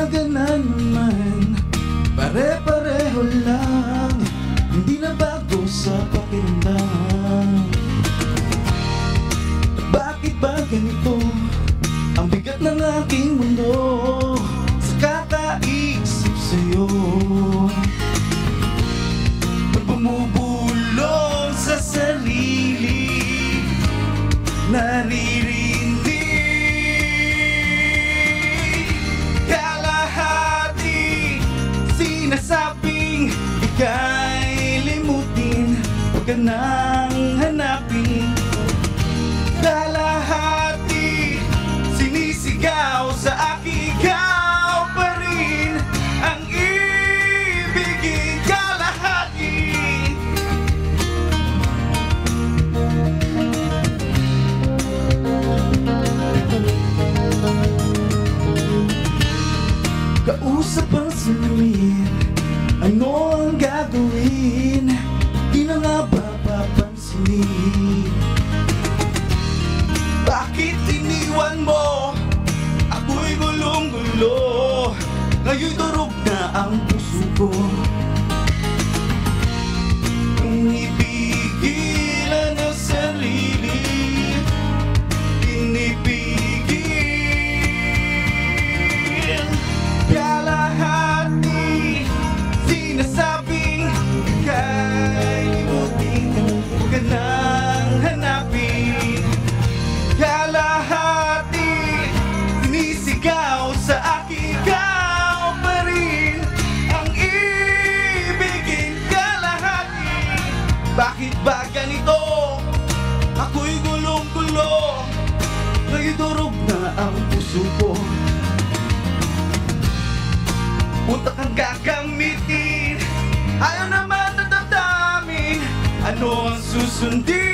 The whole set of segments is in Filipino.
gumagana naman, pare-pareho lang, hindi na bago sa pakiramdam. Bakit ba ganito ang bigat ng aking mundo sa kakaisip sa'yo? Pag bumubulong sa sarili, naririnig kalahati sinasabing ika'y limutin, huwag ka nang hanapin. Kalahati sinisigaw sa aking ikaw pa rin ang ibigin. Kalahati kausap ang salamin, ano ang gagawin? Di na nga ba papansinin? Bakit iniwan mo? Ako'y gulong-gulo, ngayon'y durog na ang puso ko. Kung ipigilan ang sarili, pinipigil. Kalahati sinasabing ika'y limutin, huwag ka nang hanapin. Kalahati sinisigaw sa aking ikaw pa rin ang ibigin. Kalahati, bakit ba ganito? Ako'y gulong-gulo, ngayon'y durog na ang puso ko. Utak ang gagamitin, ayaw naman nadamdamin, ano ang susundin?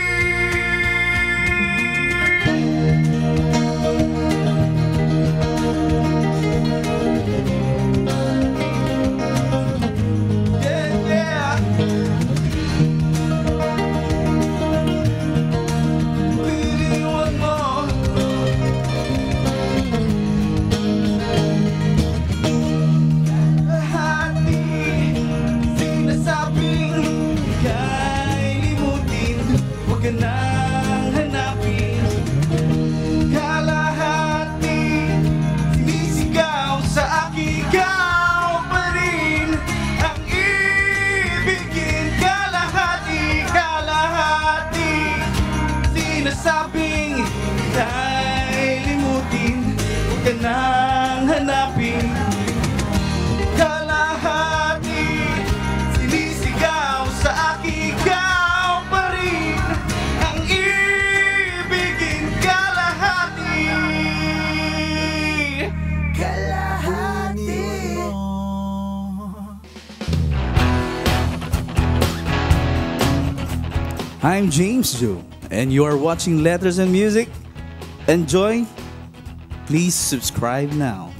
Sabing ika'y limutin, huwag ka nang hanapin. Kalahati sinisigaw sa aking ikaw pa rin ang ibigin. Kalahati, kalahati. I'm James Joe, and you are watching Letters and Music. Enjoy. Please subscribe now.